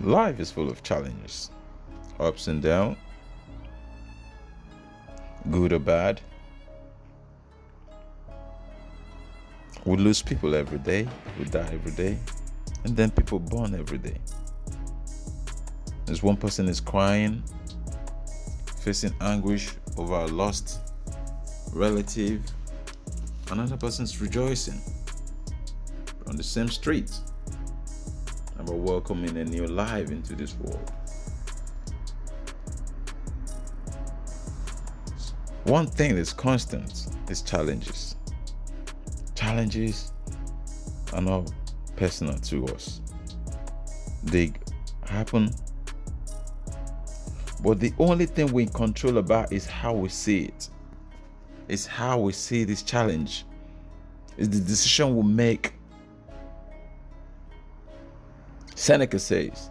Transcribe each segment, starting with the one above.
Life is full of challenges, ups and downs, good or bad. We lose people every day, we die every day, and then people born every day. As one person is crying, facing anguish over a lost relative, another person's rejoicing on the same street about welcoming a new life into this world. One thing that's constant is challenges. Challenges are not personal to us. They happen, but the only thing we control about is how we see it. It's how we see this challenge. It's the decision we make. Seneca says,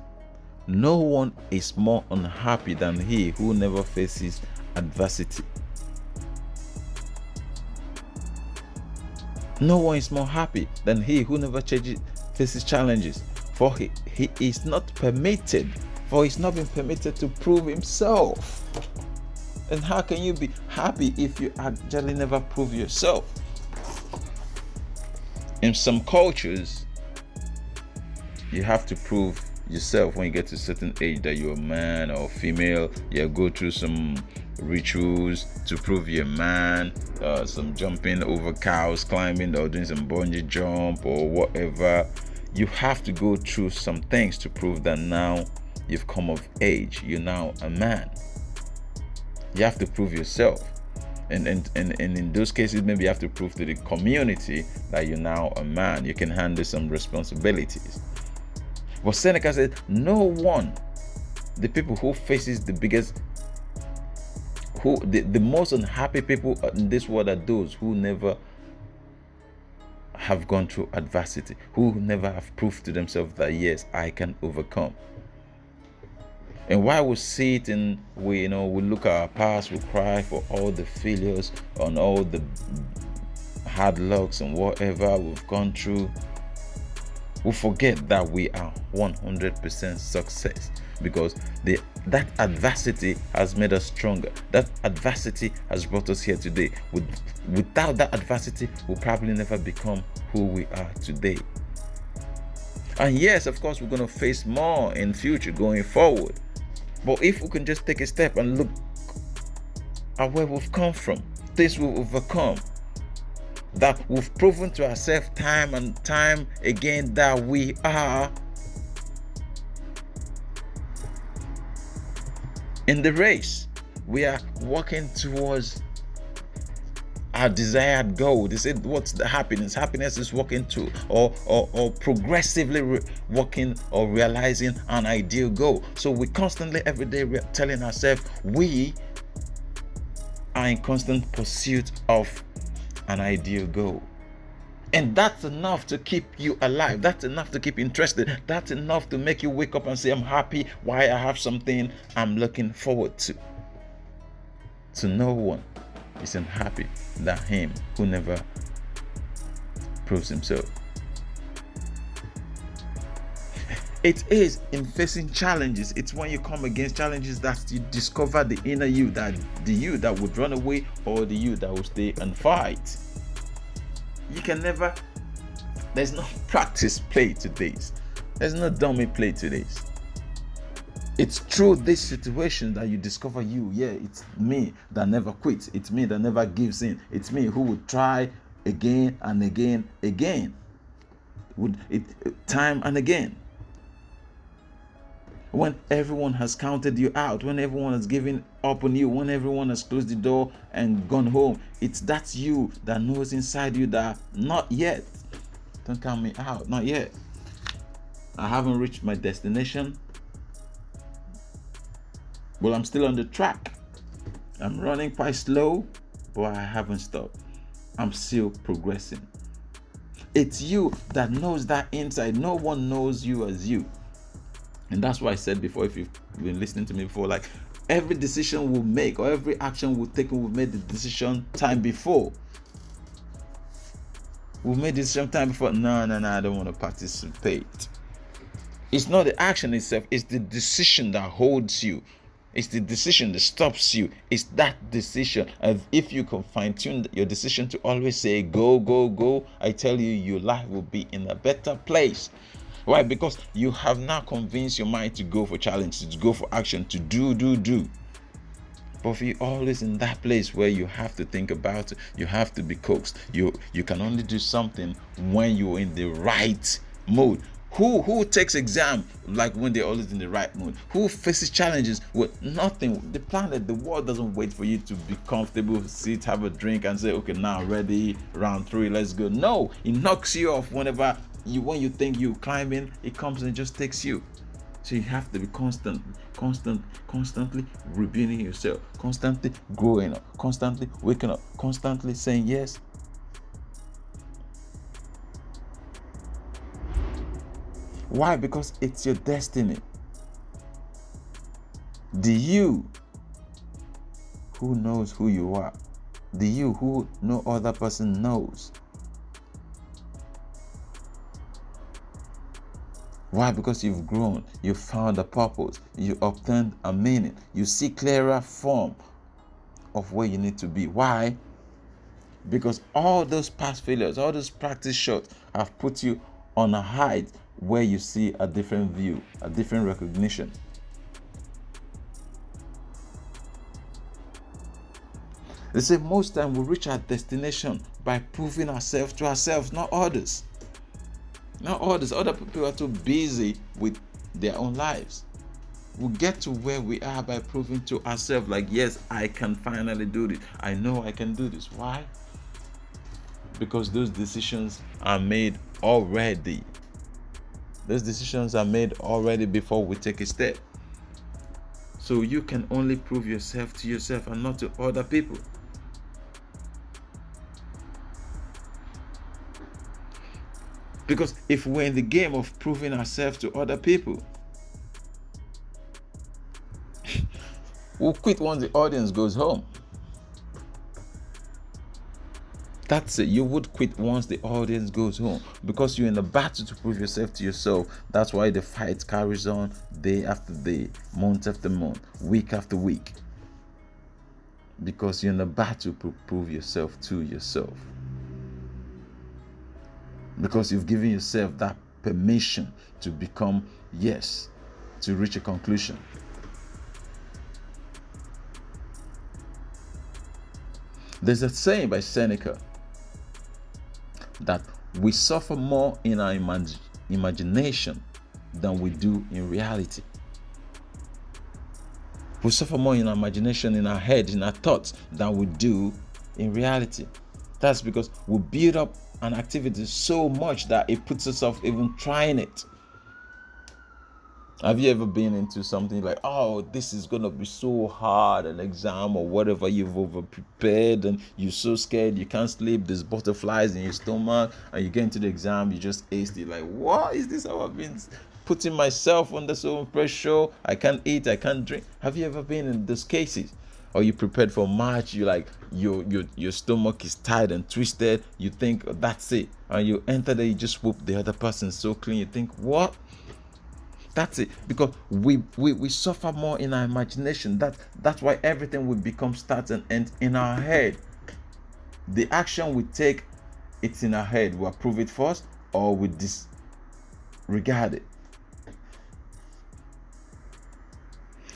"No one is more unhappy than he who never faces adversity." No one is more happy than he who never faces challenges, for he is not permitted, for he's not been permitted to prove himself. And how can you be happy if you actually never prove yourself? In some cultures, you have to prove yourself when you get to a certain age that you're a man or female. You go through some rituals to prove you're a man, some jumping over cows, climbing, or doing some bungee jump or whatever. You have to go through some things to prove that now you've come of age. You're now a man. You have to prove yourself. And in those cases, maybe you have to prove to the community that you're now a man. You can handle some responsibilities. But Seneca said, no one, the people who faces the biggest, the most unhappy people in this world are those who never have gone through adversity, who never have proved to themselves that yes, I can overcome. And while we see it and we look at our past, we cry for all the failures and all the hard knocks and whatever we've gone through, we forget that we are 100% success, because that adversity has made us stronger. That adversity has brought us here today. Without that adversity, we'll probably never become who we are today. And yes, of course, we're going to face more in future going forward. But if we can just take a step and look at where we've come from, things we've overcome, that we've proven to ourselves time and time again that we are in the race. We are walking towards our desired goal. They said, what's the happiness? Happiness is walking to or progressively working or realizing an ideal goal. So we constantly, every day, we're telling ourselves we are in constant pursuit of an ideal goal. And that's enough to keep you alive. That's enough to keep interested. That's enough to make you wake up and say, I'm happy. Why? I have something I'm looking forward to. So no one is unhappy than him who never proves himself. It is in facing challenges. It's when you come against challenges that you discover the inner you, that the you that would run away or the you that will stay and fight. You can never, there's no practice play to this. There's no dummy play to this. It's through this situation that you discover you. Yeah, it's me that never quits. It's me that never gives in. It's me who would try again and again, time and again. When everyone has counted you out, when everyone has given up on you, when everyone has closed the door and gone home, it's that you that knows inside you that not yet. Don't count me out, not yet. I haven't reached my destination. Well, I'm still on the track. I'm running quite slow, but I haven't stopped. I'm still progressing. It's you that knows that inside. No one knows you as you. And that's why I said before, if you've been listening to me before, like every decision we'll make or every action we'll take, we've made the decision time before. We've made the decision time before. No, I don't want to participate. It's not the action itself, it's the decision that holds you. It's the decision that stops you. It's that decision. And if you can fine tune your decision to always say, go, go, go, I tell you, your life will be in a better place. Why? Because you have now convinced your mind to go for challenges, to go for action, to do. But if you're always in that place where you have to think about it, you have to be coaxed. You can only do something when you're in the right mood. Who takes exam like when they're always in the right mood? Who faces challenges with nothing? The planet, the world doesn't wait for you to be comfortable, sit, have a drink, and say, okay, now ready, round 3, let's go. No, it knocks you off when you think you're climbing, it comes and just takes you. So you have to be constantly rebuilding yourself, constantly growing up, constantly waking up, constantly saying yes. Why? Because it's your destiny. The you who knows who you are, the you who no other person knows. Why? Because you've grown, you found a purpose, you obtained a meaning, you see clearer form of where you need to be. Why? Because all those past failures, all those practice shots have put you on a height where you see a different view, a different recognition. They say most time we reach our destination by proving ourselves to ourselves, not others. Not others. Other people are too busy with their own lives. We get to where we are by proving to ourselves, like, yes, I can finally do this. I know I can do this. Why? Because those decisions are made already. Those decisions are made already before we take a step. So you can only prove yourself to yourself and not to other people. Because if we're in the game of proving ourselves to other people, we'll quit once the audience goes home. That's it. You would quit once the audience goes home because you're in a battle to prove yourself to yourself. That's why the fight carries on day after day, month after month, week after week. Because you're in a battle to prove yourself to yourself. Because you've given yourself that permission to become yes, to reach a conclusion. There's a saying by Seneca that we suffer more in our imagination than we do in reality. We suffer more in our imagination, in our head, in our thoughts, than we do in reality. That's because we build up an activity so much that it puts us off even trying it. Have you ever been into something like, oh, this is going to be so hard, an exam or whatever, you've over prepared and you're so scared, you can't sleep, there's butterflies in your stomach, and you get into the exam, you just aced it, like, what is this? How I've been putting myself under so much pressure, I can't eat, I can't drink. Have you ever been in those cases? Or you prepared for March, you like your stomach is tight and twisted, you think, oh, that's it, and you enter there, you just whoop the other person so clean, you think, what? That's it. Because we suffer more in our imagination. That's why everything will become start and end in our head. The action we take, it's in our head. We approve it first or we disregard it.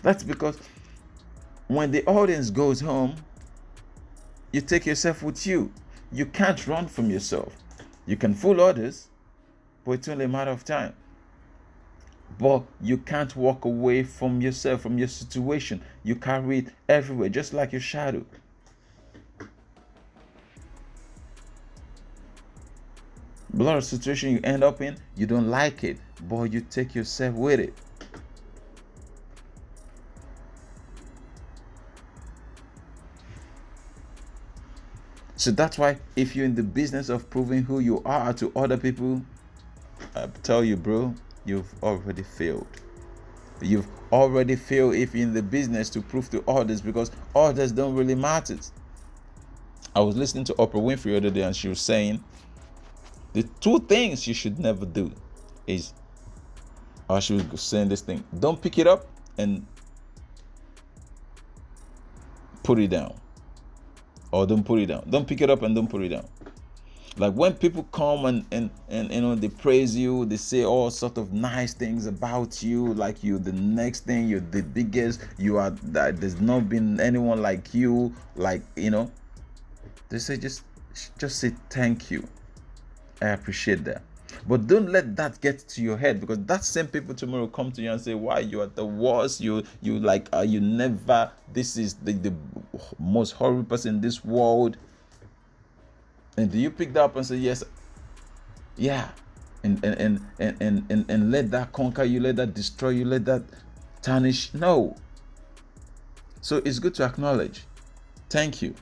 That's because when the audience goes home, you take yourself with you. You can't run from yourself. You can fool others, but it's only a matter of time. But you can't walk away from yourself, from your situation. You carry it everywhere, just like your shadow. A lot of situations you end up in, you don't like it, but you take yourself with it. So that's why if you're in the business of proving who you are to other people, I tell you, bro, you've already failed. You've already failed if you're in the business to prove to others, because others don't really matter. I was listening to Oprah Winfrey the other day, and she was saying the two things you should never do is I should say this thing. Don't pick it up and put it down. Or don't put it down. Don't pick it up and don't put it down. Like when people come and they praise you, they say all sort of nice things about you, like you're the next thing, you're the biggest, you are that there's not been anyone like you, like they say just say thank you. I appreciate that. But don't let that get to your head, because that same people tomorrow come to you and say, why you are the worst, you like you never, this is the most horrible person in this world. And do you pick that up and say, yes, yeah, and let that conquer you, let that destroy you, let that tarnish? No. So it's good to acknowledge, thank you.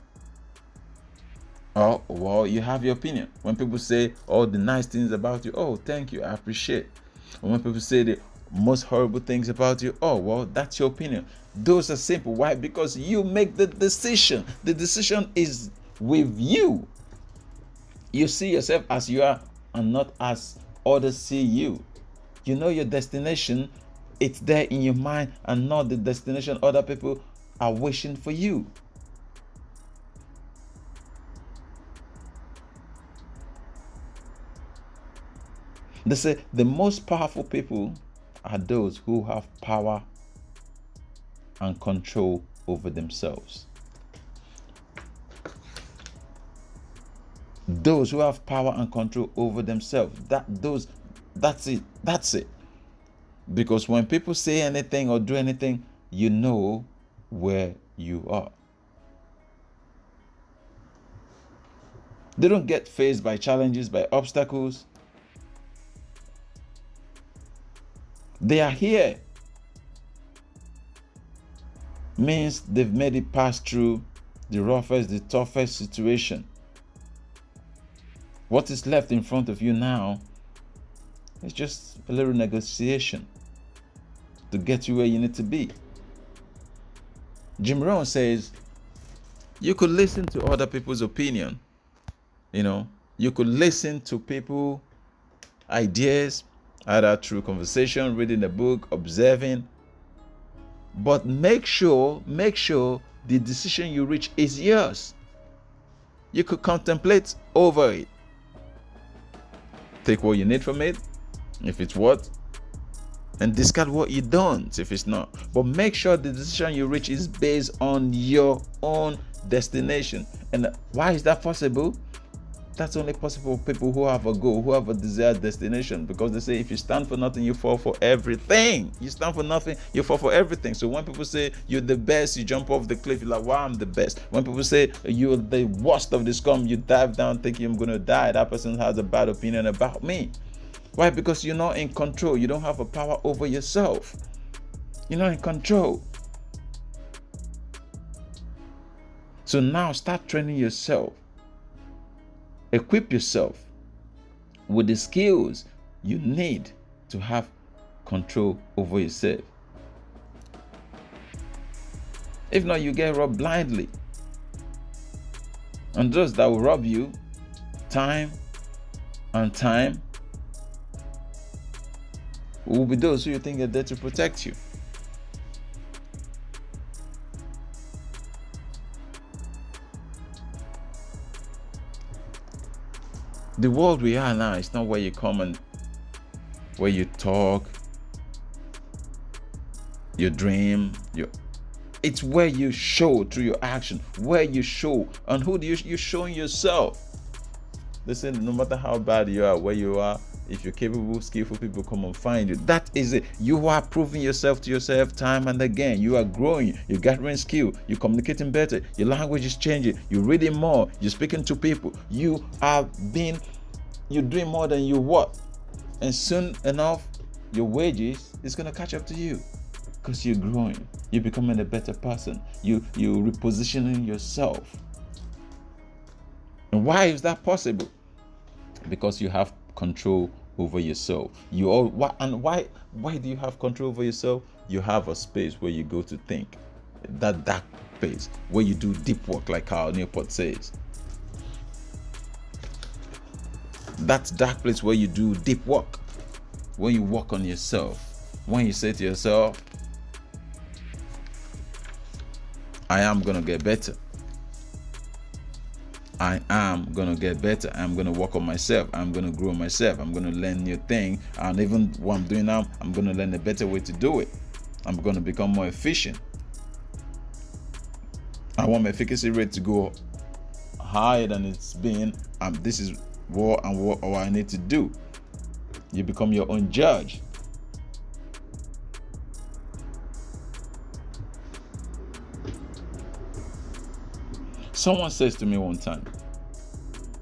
Oh, well, you have your opinion. When people say all the nice things about you, oh, thank you, I appreciate. And when people say the most horrible things about you, oh, well, that's your opinion. Those are simple. Why? Because you make the decision. The decision is with you. You see yourself as you are and not as others see you. You know your destination. It's there in your mind and not the destination other people are wishing for you. They say the most powerful people are those who have power and control over themselves. Those who have power and control over themselves. That's it. Because when people say anything or do anything, you know where you are. They don't get faced by challenges, by obstacles. They are here. Means they've made it pass through the roughest, the toughest situation. What is left in front of you now is just a little negotiation to get you where you need to be. Jim Rohn says, you could listen to other people's opinion. You could listen to people's ideas, either through conversation, reading a book, observing. But make sure the decision you reach is yours. You could contemplate over it. Take what you need from it, if it's what, and discard what you don't, if it's not. But make sure the decision you reach is based on your own destination. And why is that possible? That's only possible for people who have a goal, who have a desired destination. Because they say if you stand for nothing, you fall for everything. You stand for nothing, you fall for everything. So when people say you're the best, you jump off the cliff, you're like, wow, I'm the best. When people say you're the worst of the scum, you dive down thinking I'm going to die. That person has a bad opinion about me. Why? Because you're not in control. You don't have a power over yourself. You're not in control. So now start training yourself. Equip yourself with the skills you need to have control over yourself. If not, you get robbed blindly. And those that will rob you time and time will be those who you think are there to protect you. The world we are now is not where you come and where you talk, you dream, it's where you show through your action, where you show. And who do you're showing yourself? Listen, no matter how bad you are, where you are, if you're capable, skillful, people come and find you. That is it. You are proving yourself to yourself time and again. You are growing. You're gathering skill. You're communicating better. Your language is changing. You're reading more. You're speaking to people. You're doing more than you what. And soon enough, your wages is going to catch up to you. Because you're growing. You're becoming a better person. You're repositioning yourself. And why is that possible? Because you have control over yourself. Why do you have control over yourself? You have a space where you go to think. That dark place where you do deep work, like Carl Newport says. That dark place where you do deep work, where you work on yourself. When you say to yourself, I am going to get better. I am going to get better. I'm going to work on myself. I'm going to grow myself. I'm going to learn new things. And even what I'm doing now, I'm going to learn a better way to do it. I'm going to become more efficient. I want my efficacy rate to go higher than it's been. This is what I need to do. You become your own judge. Someone says to me one time,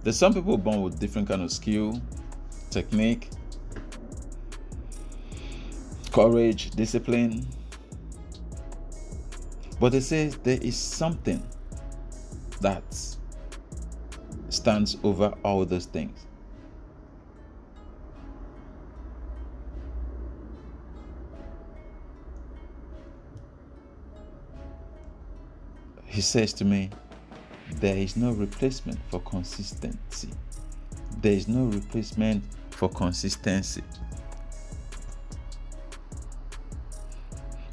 there's some people born with different kind of skill, technique, courage, discipline. But they say there is something that stands over all those things. He says to me, there is no replacement for consistency. There is no replacement for consistency.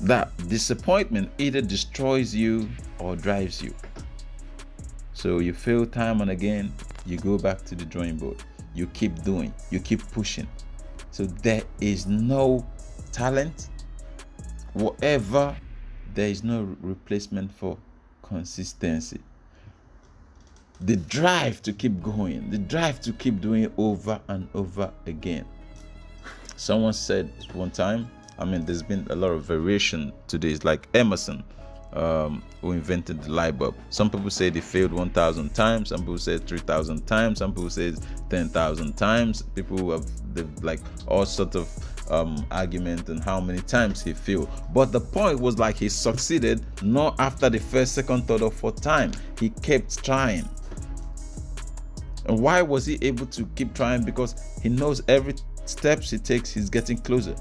That disappointment either destroys you or drives you. So you fail time and again, you go back to the drawing board. You keep doing, you keep pushing. So there is no talent, whatever, there is no replacement for consistency. The drive to keep going, the drive to keep doing it over and over again. Someone said one time, there's been a lot of variation today. It's like Emerson, who invented the light bulb. Some people say they failed 1,000 times. Some people say 3,000 times. Some people say 10,000 times. People who have like all sorts of argument and how many times he failed. But the point was like he succeeded not after the first, second, third, or fourth time. He kept trying. And why was he able to keep trying? Because he knows every steps he takes, he's getting closer.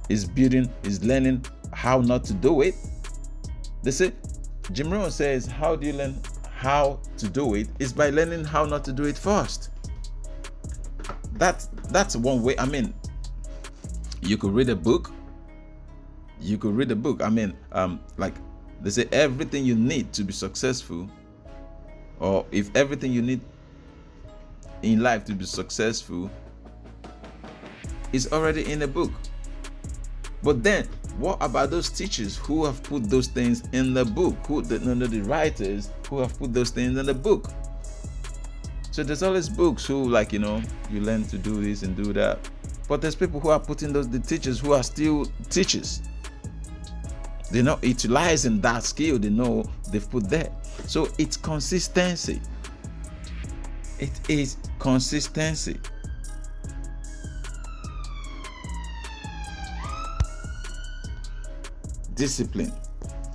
He's building, he's learning how not to do it. They say, Jim Rohn says, how do you learn how to do it? It's by learning how not to do it first. That's one way. You could read a book. Like they say, everything you need to be successful, or if everything you need in life to be successful is already in a book. But then, what about those teachers who have put those things in the book? The writers who have put those things in the book? So there's always books who you learn to do this and do that. But there's people who are putting the teachers who are still teachers. They're not utilizing that skill they know they've put there. So it's consistency. It is consistency. Discipline.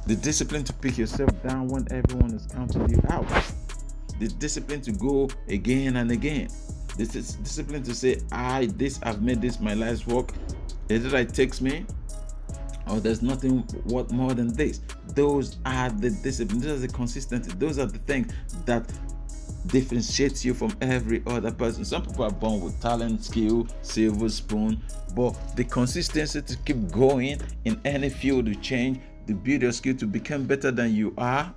The discipline to pick yourself down when everyone is counting you out. The discipline to go again and again. This is discipline to say, I've made this my life's work. Either it takes me or there's nothing worth more than this. Those are the discipline. Those are the consistency. Those are the things that differentiates you from every other person. Some people are born with talent, skill, silver spoon, but the consistency to keep going in any field you change, to build your skill to become better than you are.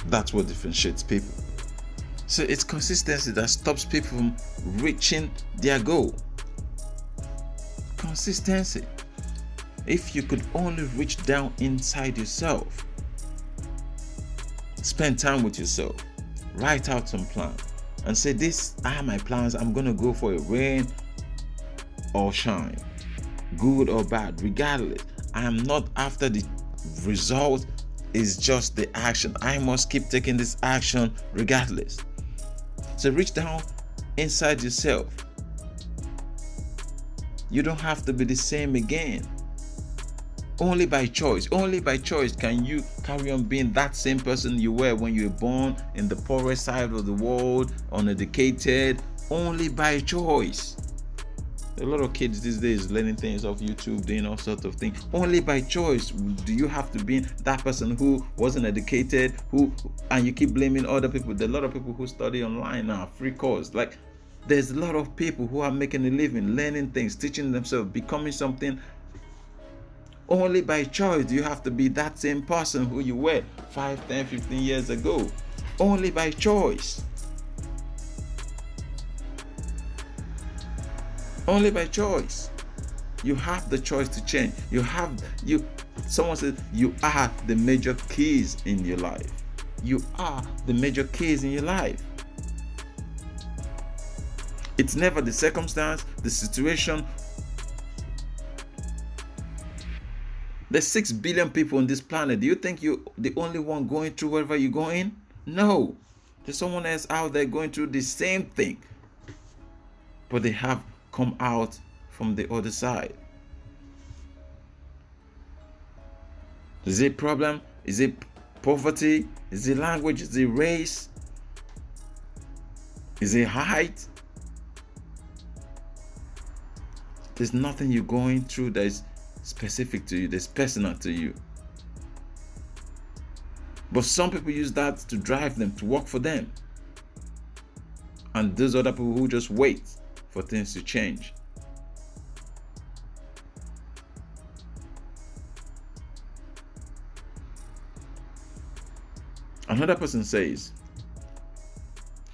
That's what differentiates people. So it's consistency that stops people from reaching their goal. Consistency. If you could only reach down inside yourself, spend time with yourself, write out some plans, and say, these are my plans. I'm going to go for it, rain or shine, good or bad, regardless. I am not after the result, it's just the action. I must keep taking this action regardless. So reach down inside yourself. You don't have to be the same again. Only by choice can you carry on being that same person you were when you were born in the poorest side of the world, uneducated. Only by choice. A lot of kids these days learning things off YouTube, doing all sorts of things. Only by choice do you have to be that person who wasn't educated, and you keep blaming other people. There are a lot of people who study online now, free course. Like, there's a lot of people who are making a living, learning things, teaching themselves, becoming something. Only by choice do you have to be that same person who you were 5, 10, 15 years ago. Only by choice. Only by choice. You have the choice to change. Someone said you are the major keys in your life. You are the major keys in your life. It's never the circumstance, the situation. There's 6 billion people on this planet. Do you think you're the only one going through wherever you're going? No. There's someone else out there going through the same thing. But they have come out from the other side. Is it problem? Is it poverty? Is it language? Is it race? Is it height? There's nothing you're going through that is specific to you, that's personal to you. But some people use that to drive them, to work for them. And those other people who just wait for things to change. Another person says,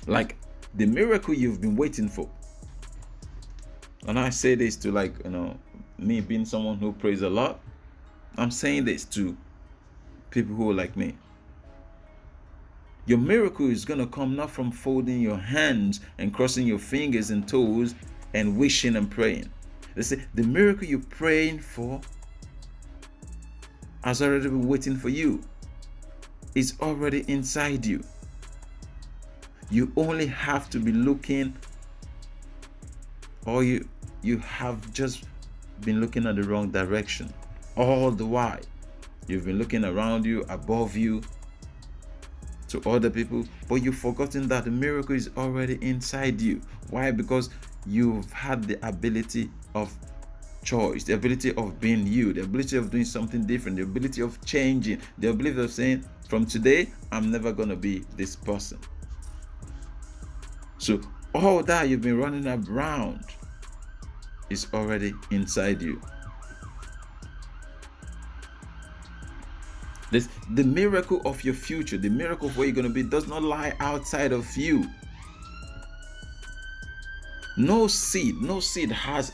like, the miracle you've been waiting for. And I say this to, like, me being someone who prays a lot. I'm saying this to people who are like me. Your miracle is going to come not from folding your hands and crossing your fingers and toes and wishing and praying. They say the miracle you're praying for has already been waiting for you. It's already inside you. You only have to be looking, or you have just been looking at the wrong direction all the while. You've been looking around you, above you, to other people, but you've forgotten that the miracle is already inside you. Why? Because you've had the ability of choice, the ability of being you, the ability of doing something different, the ability of changing, the ability of saying, from today, I'm never going to be this person. So all that you've been running around is already inside you. The miracle of your future, the miracle of where you're going to be, does not lie outside of you. No seed has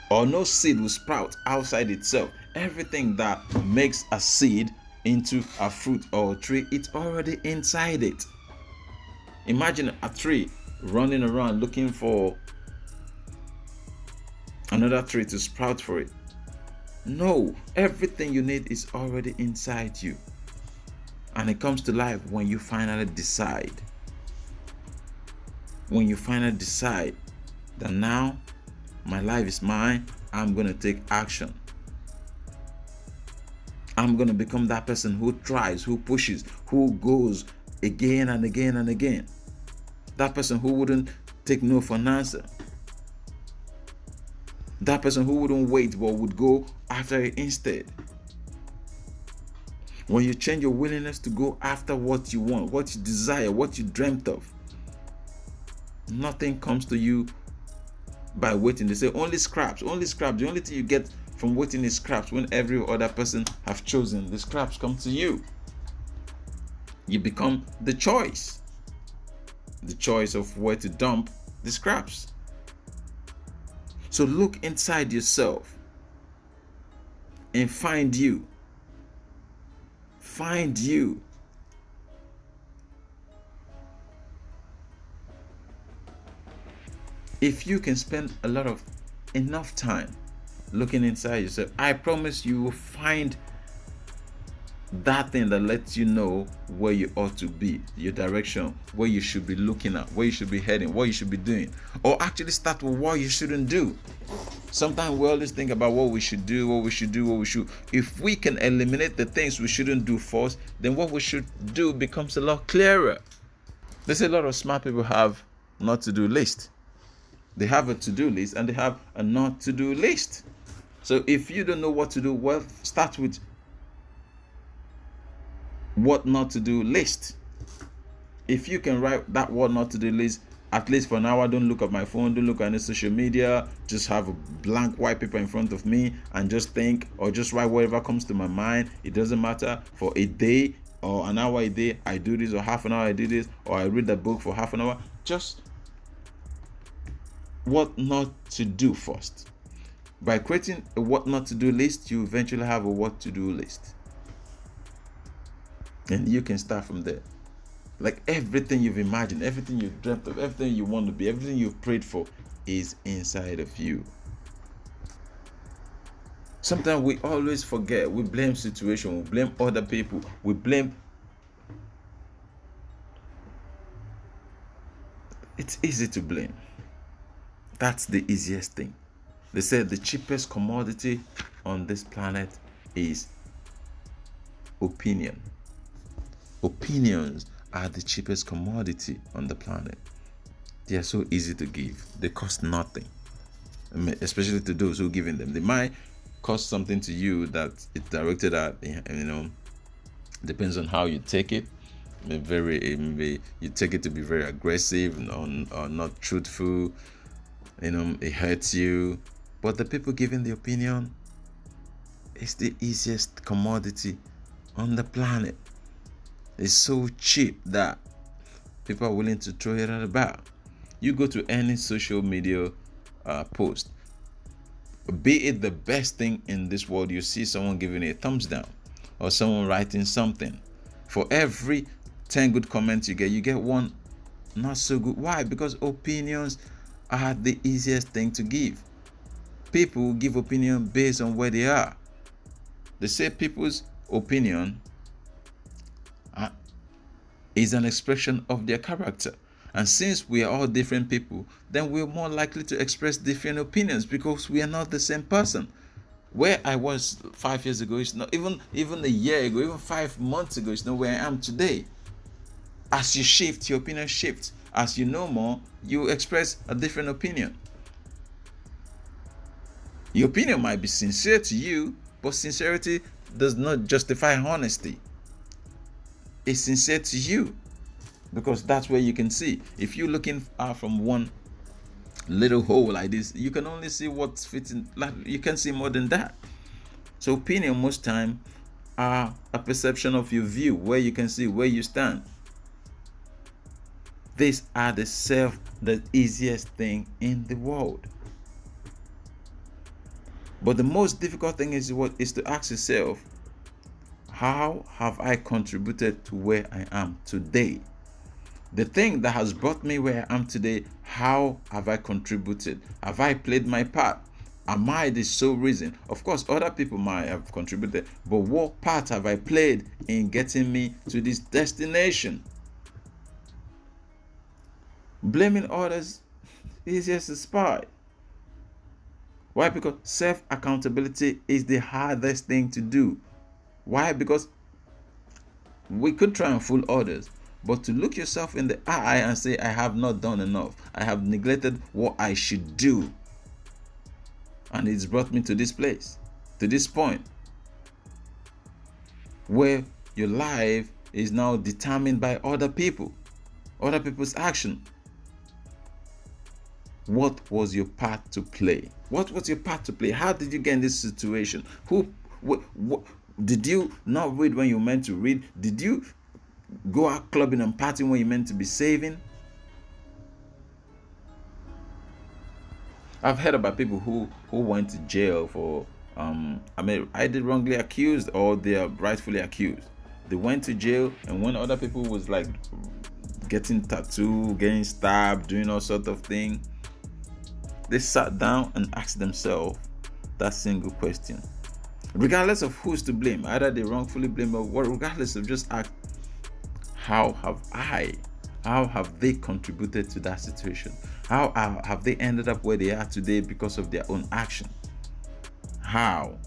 or no seed will sprout outside itself. Everything that makes a seed into a fruit or a tree, it's already inside it. Imagine a tree running around looking for another tree to sprout for it. No, everything you need is already inside you. And it comes to life when you finally decide. When you finally decide that now my life is mine, I'm going to take action. I'm going to become that person who tries, who pushes, who goes again and again and again. That person who wouldn't take no for an answer. That person who wouldn't wait but would go after it instead. When you change your willingness to go after what you want, what you desire, what you dreamt of, nothing comes to you by waiting. They say only scraps. The only thing you get from waiting is scraps. When every other person have chosen, the scraps come to you. You become the choice of where to dump the scraps. So look inside yourself and find you. Find you. If you can spend enough time looking inside yourself, I promise you will find that thing that lets you know where you ought to be, your direction, where you should be looking at, where you should be heading, what you should be doing. Or actually start with what you shouldn't do. Sometimes we always think about what we should do. If we can eliminate the things we shouldn't do first, then what we should do becomes a lot clearer. There's a lot of smart people have not to do list. They have a to-do list and they have a not to do list. So if you don't know what to do, well, start with what not to do list. If you can write that what not to do list, at least for an hour, don't look at my phone, don't look at any social media, just have a blank white paper in front of me and just think, or just write whatever comes to my mind. It doesn't matter. For a day or an hour a day, I do this, or half an hour I do this, or I read the book for half an hour. Just what not to do first. By creating a what not to do list, you eventually have a what to do list. And you can start from there. Like everything you've imagined, everything you've dreamt of, everything you want to be, everything you've prayed for is inside of you. Sometimes we always forget. We blame situation, we blame other people, we blame. It's easy to blame. That's the easiest thing. They said the cheapest commodity on this planet is opinion. Opinions are the cheapest commodity on the planet. They are so easy to give. They cost nothing. I mean, especially to those who are giving them. They might cost something to you that it's directed at, depends on how you take it. Maybe you take it to be very aggressive or not truthful. It hurts you. But the people giving the opinion is the easiest commodity on the planet. It's so cheap that people are willing to throw it about. You go to any social media post, be it the best thing in this world, you see someone giving it a thumbs down or someone writing something. For every 10 good comments you get one not so good. Why? Because opinions are the easiest thing to give. People give opinion based on where they are. They say people's opinion is an expression of their character. And since we are all different people, then we're more likely to express different opinions because we are not the same person. Where I was 5 years ago is not even a year ago, even 5 months ago is not where I am today. As you shift, your opinion shifts. As you know more, you express a different opinion. Your opinion might be sincere to you, but sincerity does not justify honesty. It's sincere to you because that's where you can see. If you're looking out from one little hole like this, you can only see what's fitting. You can see more than that. So opinion most time are a perception of your view, where you can see where you stand. These are the easiest thing in the world. But the most difficult thing is to ask yourself, how have I contributed to where I am today? The thing that has brought me where I am today, how have I contributed? Have I played my part? Am I the sole reason? Of course, other people might have contributed, but what part have I played in getting me to this destination? Blaming others is just a spy. Why? Because self-accountability is the hardest thing to do. Why? Because we could try and fool others, but to look yourself in the eye and say, I have not done enough, I have neglected what I should do, and it's brought me to this place, to this point, where your life is now determined by other people's action. What was your part to play? What was your part to play? How did you get in this situation? What did you not read when you meant to read? Did you go out clubbing and partying when you meant to be saving? I've heard about people who went to jail for either wrongly accused or they are rightfully accused. They went to jail, and when other people was like getting tattooed, getting stabbed, doing all sorts of things, they sat down and asked themselves that single question. Regardless of who's to blame, either they wrongfully blame or what, regardless of, just ask, how have they contributed to that situation? How have they ended up where they are today because of their own action? How?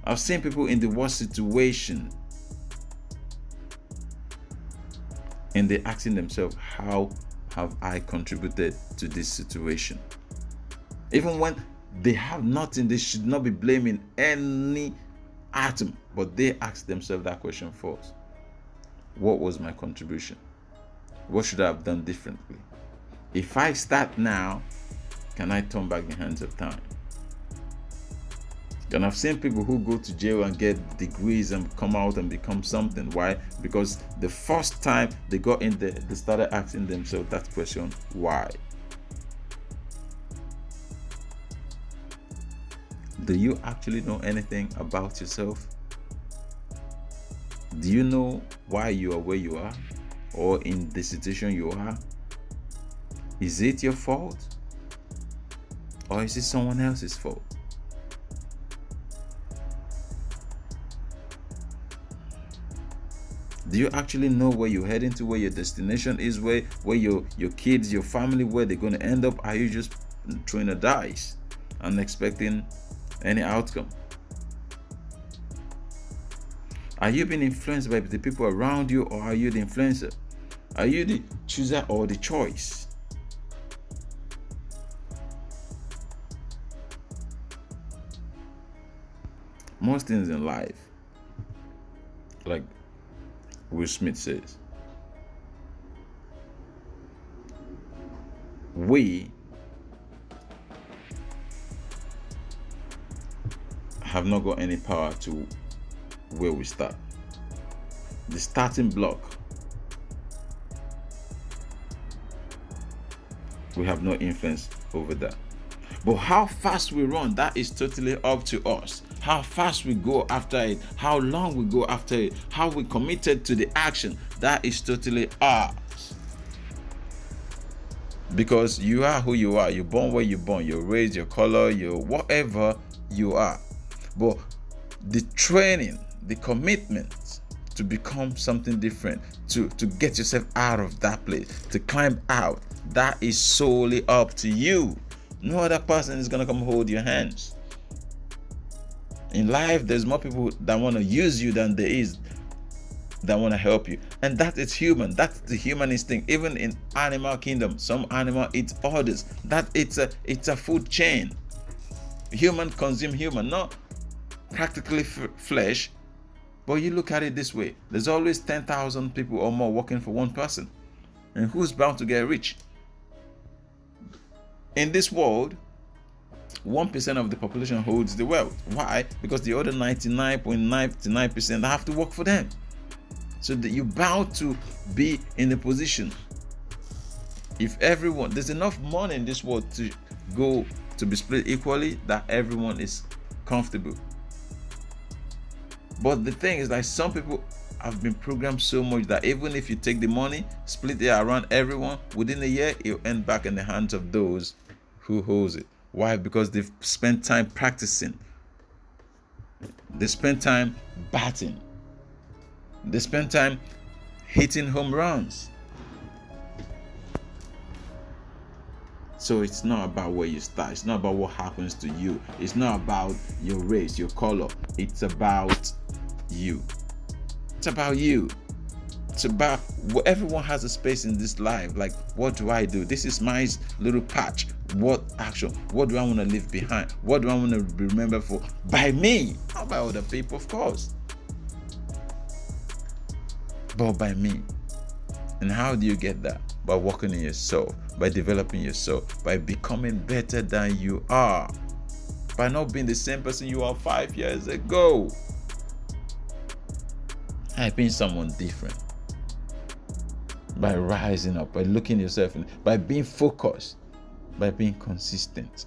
I've seen people in the worst situation And they're asking themselves, how have I contributed to this situation? Even when they have nothing, they should not be blaming any atom, but they ask themselves that question first. What was my contribution? What should I have done differently? If I start now, can I turn back the hands of time? And I've seen people who go to jail and get degrees and come out and become something. Why? Because the first time they got in there, they started asking themselves that question, why? Do you actually know anything about yourself? Do you know why you are where you are, or in the situation you are? Is it your fault, or is it someone else's fault? Do you actually know where you're heading to, where your destination is, where your kids, your family, where they're going to end up? Are you just throwing a dice and expecting any outcome? Are you being influenced by the people around you, or are you the influencer? Are you the chooser or the choice? Most things in life, like Will Smith says, we have not got any power to where we start. The starting block, we have no influence over that. But how fast we run, that is totally up to us. How fast we go after it, how long we go after it, how we committed to the action, that is totally ours. Because you are who you are. You're born where you're born. Your race, your color, your whatever you are. But the training, the commitment to become something different, to get yourself out of that place, to climb out, that is solely up to you. No other person is going to come hold your hands. In life, there's more people that want to use you than there is that want to help you. And that is human. That's the human instinct. Even in animal kingdom, some animal eats others. That it's a food chain. Human consume human, not practically flesh. But you look at it this way. There's always 10,000 people or more working for one person. And who's bound to get rich? In this world, 1% of the population holds the wealth. Why? Because the other 99.99% have to work for them. So that you're bound to be in a position. If everyone, there's enough money in this world to go to be split equally, that everyone is comfortable. But the thing is, like, some people have been programmed so much that even if you take the money, split it around everyone, within a year, it'll end back in the hands of those who holds it. Why? Because they've spent time practicing. They spent time batting. They spent time hitting home runs. So it's not about where you start. It's not about what happens to you. It's not about your race, your color. It's about you. It's about you. It's about everyone has a space in this life. Like, what do I do? This is my little patch. What action? What do I want to leave behind? What do I want to be remembered for? By me. Not by other people, of course. But by me. And how do you get that? By working in yourself, by developing yourself, by becoming better than you are, by not being the same person you are 5 years ago, by being someone different, by rising up, by looking yourself in, by being focused, by being consistent.